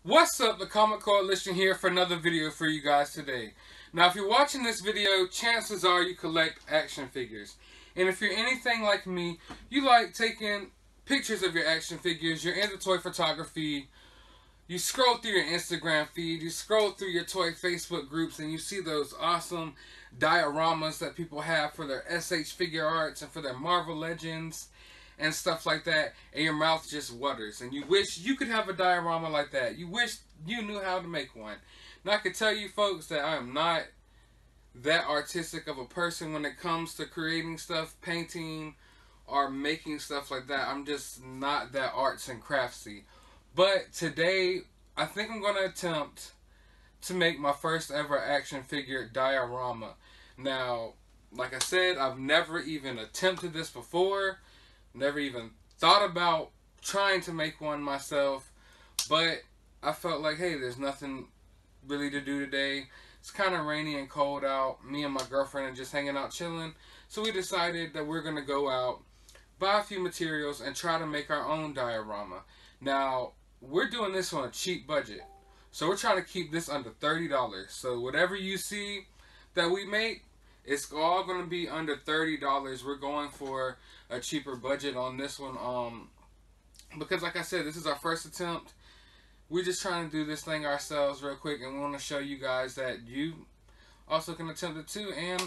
What's up, the Comic Coalition here for another video for you guys today. Now, if you're watching this video, chances are you collect action figures. And if you're anything like me, you like taking pictures of your action figures, you're into toy photography, you scroll through your Instagram feed, you scroll through your toy Facebook groups, and you see those awesome dioramas that people have for their SH figure arts and for their Marvel Legends and stuff like that, and your mouth just waters, and you wish you could have a diorama like that. You wish you knew how to make one. Now, I can tell you folks that I am not that artistic of a person when it comes to creating stuff, painting, or making stuff like that. I'm just not that arts and craftsy. But today, I think I'm going to attempt to make my first ever action figure diorama. Now, like I said, I've never even attempted this before. Never even thought about trying to make one myself. But I felt like, hey, there's nothing really to do today. It's kind of rainy and cold out. Me and my girlfriend are just hanging out chilling. So we decided that we're going to go out, buy a few materials, and try to make our own diorama. Now, we're doing this on a cheap budget. So we're trying to keep this under $30. So whatever you see that we make, it's all going to be under $30. We're going for a cheaper budget on this one. Because like I said, this is our first attempt. We're just trying to do this thing ourselves real quick. And we want to show you guys that you also can attempt it too. And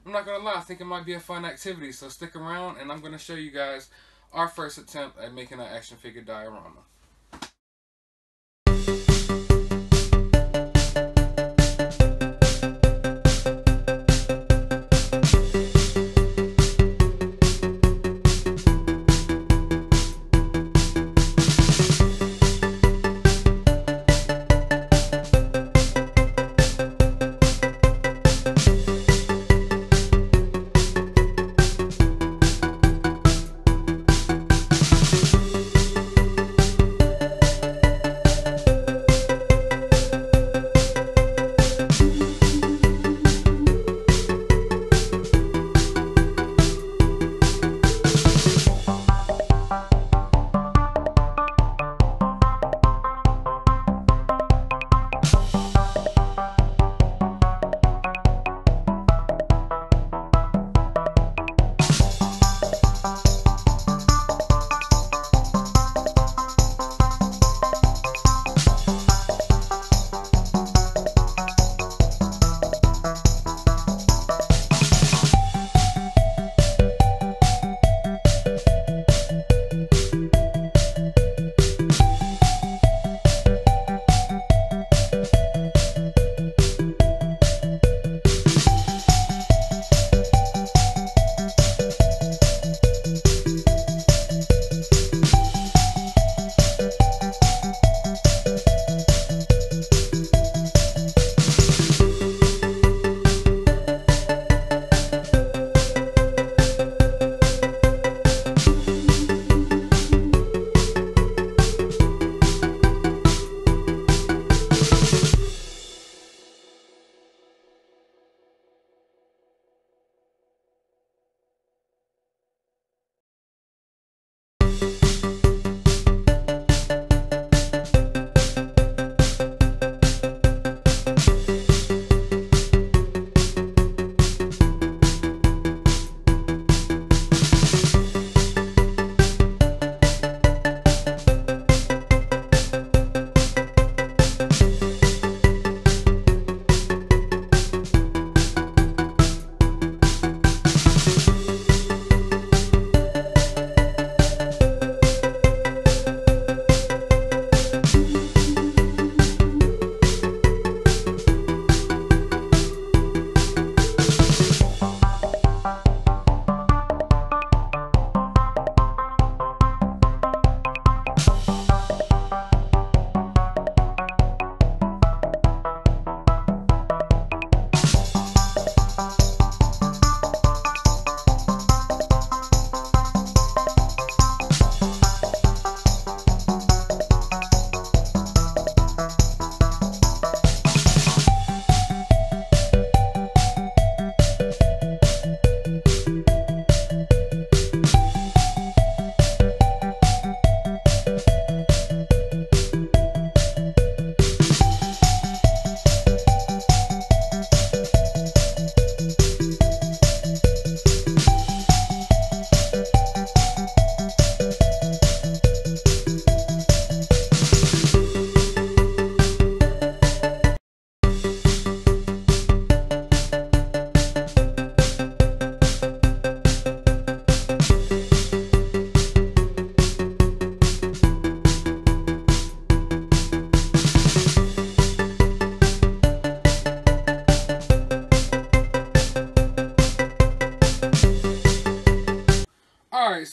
I'm not going to lie, I think it might be a fun activity. So stick around and I'm going to show you guys our first attempt at making an action figure diorama.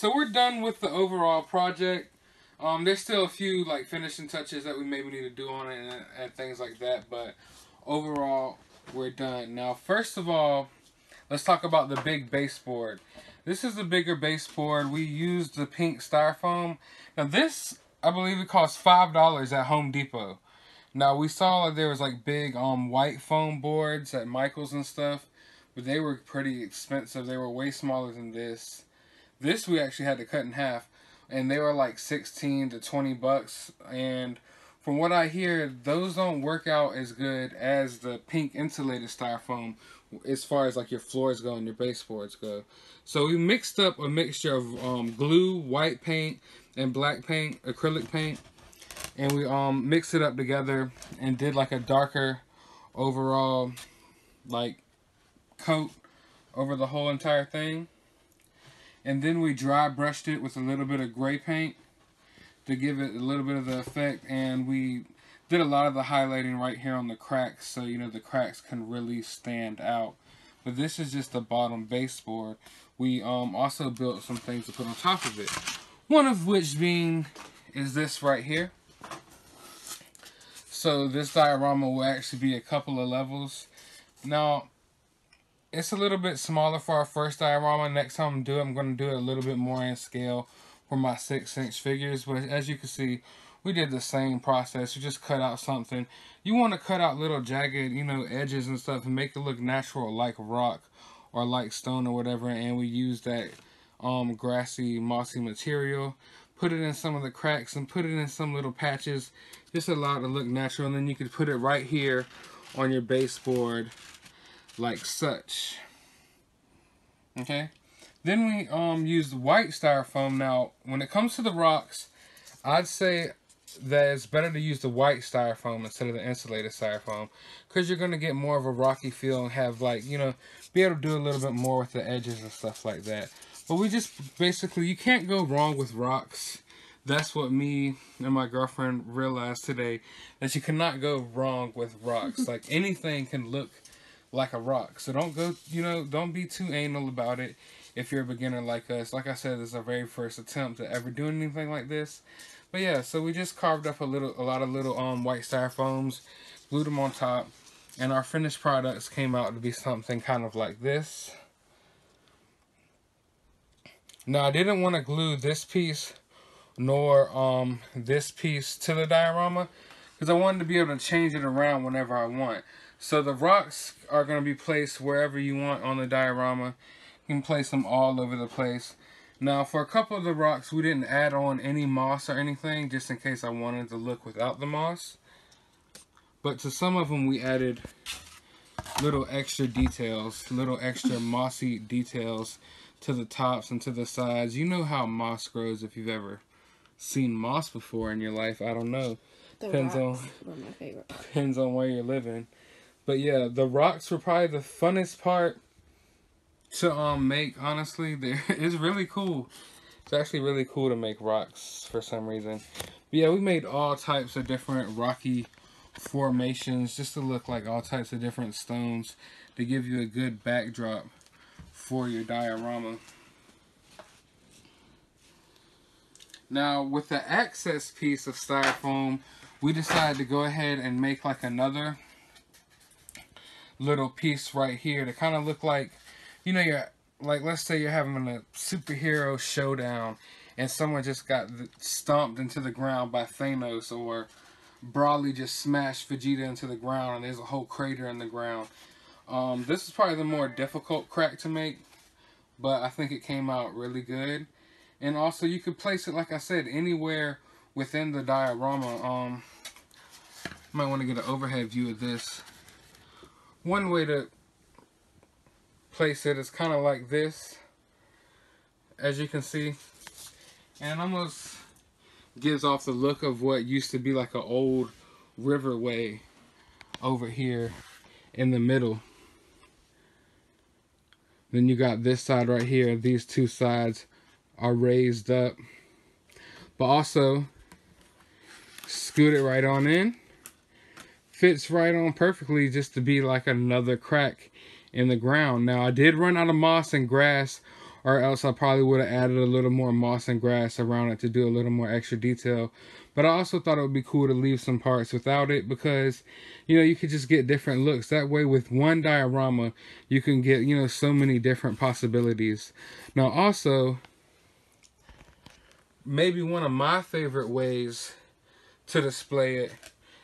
so we're done with the overall project. There's still a few like finishing touches that we maybe need to do on it and things like that, but overall we're done. Now, first of all, let's talk about the big baseboard. This is the bigger baseboard. We used the pink styrofoam. Now this, I believe it cost $5 at Home Depot. Now we saw that there was like big white foam boards at Michael's and stuff, but they were pretty expensive. They were way smaller than this. This we actually had to cut in half, and they were like 16 to 20 bucks. And from what I hear, those don't work out as good as the pink insulated styrofoam as far as like your floors go and your baseboards go. So we mixed up a mixture of glue, white paint, and black paint, acrylic paint. And we mixed it up together and did like a darker overall like coat over the whole entire thing. And then we dry brushed it with a little bit of gray paint to give it a little bit of the effect. And we did a lot of the highlighting right here on the cracks, so you know the cracks can really stand out. But this is just the bottom baseboard. We also built some things to put on top of it. One of which being is this right here. So this diorama will actually be a couple of levels. Now, it's a little bit smaller for our first diorama. Next time I'm going to do it a little bit more in scale for my 6-inch figures. But as you can see, we did the same process. You just cut out something. You want to cut out little jagged, you know, edges and stuff and make it look natural like rock or like stone or whatever. And we used that grassy, mossy material. Put it in some of the cracks and put it in some little patches. Just allow it to look natural. And then you could put it right here on your baseboard like such. Okay. Then we used white styrofoam. Now, when it comes to the rocks, I'd say that it's better to use the white styrofoam instead of the insulated styrofoam, because you're going to get more of a rocky feel and have, like, you know, be able to do a little bit more with the edges and stuff like that. But we just basically, you can't go wrong with rocks. That's what me and my girlfriend realized today, that you cannot go wrong with rocks. Like, anything can look like a rock. So don't go, you know, don't be too anal about it if you're a beginner like us. Like I said, this is our very first attempt to ever do anything like this. But yeah, so we just carved up a lot of little white styrofoams, glued them on top, and our finished products came out to be something kind of like this. Now, I didn't want to glue this piece nor this piece to the diorama, because I wanted to be able to change it around whenever I want. So the rocks are going to be placed wherever you want on the diorama. You can place them all over the place. Now, for a couple of the rocks, we didn't add on any moss or anything, just in case I wanted to look without the moss. But to some of them, we added little extra details, little extra mossy details to the tops and to the sides. You know how moss grows if you've ever seen moss before in your life. I don't know. Depends on my favorite. Depends on where you're living. But yeah, the rocks were probably the funnest part to make. Honestly, it's really cool. It's actually really cool to make rocks for some reason. But yeah, we made all types of different rocky formations just to look like all types of different stones to give you a good backdrop for your diorama. Now, with the access piece of styrofoam, we decided to go ahead and make like another little piece right here to kind of look like, you know, you're like, let's say you're having a superhero showdown and someone just got stomped into the ground by Thanos, or Broly just smashed Vegeta into the ground and there's a whole crater in the ground. This is probably the more difficult crack to make, but I think it came out really good. And also, you could place it, like I said, anywhere within the diorama. Might want to get an overhead view of this. One way to place it is kind of like this, as you can see, and almost gives off the look of what used to be like an old riverway over here in the middle. Then you got this side right here. These two sides are raised up, but also scoot it right on in. Fits right on perfectly just to be like another crack in the ground. Now, I did run out of moss and grass or else I probably would have added a little more moss and grass around it to do a little more extra detail. But I also thought it would be cool to leave some parts without it because, you know, you could just get different looks. That way with one diorama, you can get, you know, so many different possibilities. Now also, maybe one of my favorite ways to display it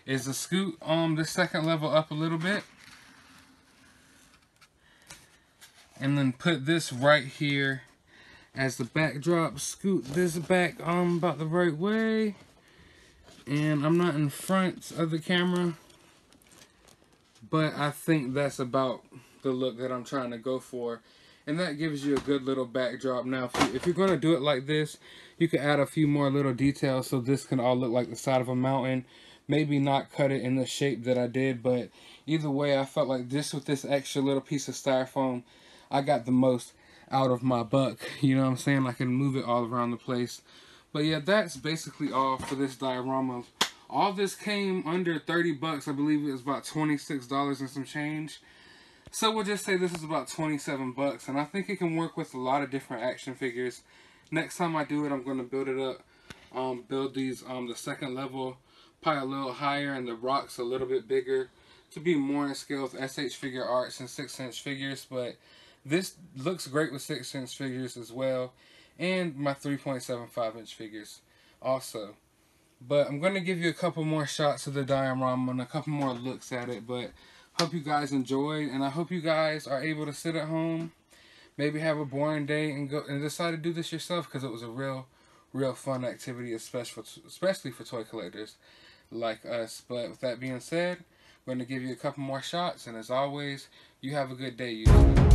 is to scoot the second level up a little bit. And then put this right here as the backdrop. Scoot this back about the right way. And I'm not in front of the camera, but I think that's about the look that I'm trying to go for. And that gives you a good little backdrop. Now, if you're going to do it like this, you can add a few more little details so this can all look like the side of a mountain. Maybe not cut it in the shape that I did, but either way, I felt like this with this extra little piece of styrofoam, I got the most out of my buck. You know what I'm saying? I can move it all around the place. But yeah, that's basically all for this diorama. All this came under 30 bucks. I believe it was about $26 and some change. So we'll just say this is about 27 bucks. And I think it can work with a lot of different action figures. Next time I do it, I'm going to build it up. Build these, the second level, probably a little higher and the rocks a little bit bigger to be more in scale with SH Figure Arts and 6-inch figures. But this looks great with 6-inch figures as well. And my 3.75-inch figures also. But I'm going to give you a couple more shots of the diorama and a couple more looks at it. But hope you guys enjoyed, and I hope you guys are able to sit at home, maybe have a boring day and go and decide to do this yourself, because it was a real fun activity, especially for toy collectors like us. But with that being said, I'm going to give you a couple more shots, and as always, you have a good day, YouTube.